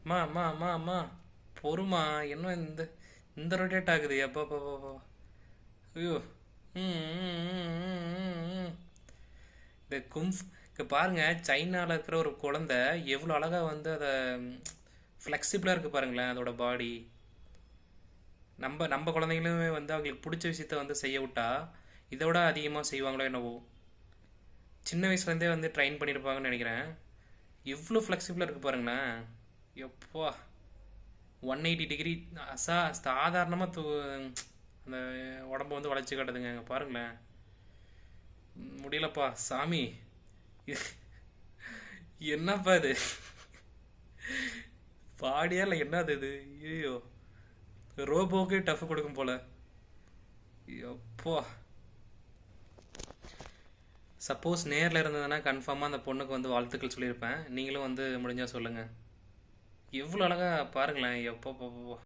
அம்மா பொறுமா. என்ன இந்த இந்த ரொட்டேட் ஆகுது எப்போ. ஐயோ. ம், ம், ம், ம், ம், ம். இந்த கும்ஃப் இங்க பாருங்க, சைனால இருக்கிற ஒரு குழந்தை எவ்வளோ அழகா வந்து அதை ஃப்ளெக்சிபிளாக இருக்கு பாருங்களேன் அதோட பாடி. நம்ம குழந்தைங்களுமே வந்து அவங்களுக்கு பிடிச்ச விஷயத்த வந்து செய்ய விட்டா இதோட அதிகமாக செய்வாங்களோ என்னவோ. சின்ன வயசுலேருந்தே வந்து ட்ரெயின் பண்ணியிருப்பாங்கன்னு நினைக்கிறேன். எவ்வளோ ஃப்ளெக்சிபிளாக இருக்குது பாருங்களேன். எப்பா. 180 டிகிரி சாதாரணமாக அந்த உடம்ப வந்து வளைச்சி காட்டுதுங்க அங்கே பாருங்களேன். முடியலப்பா சாமி. இது என்னப்பா இது? பாடியா இல்லை என்னது இது? ஐயோ. ரோபோக்கே டஃப் கொடுக்கும் போல. எப்பா. சப்போஸ் நேரில் இருந்ததுன்னா கன்ஃபார்மாக அந்த பொண்ணுக்கு வந்து வாழ்த்துக்கள் சொல்லியிருப்பேன். நீங்களும் வந்து முடிஞ்சால் சொல்லுங்கள். எவ்வளோ அழகா பாருங்களேன். எப்போ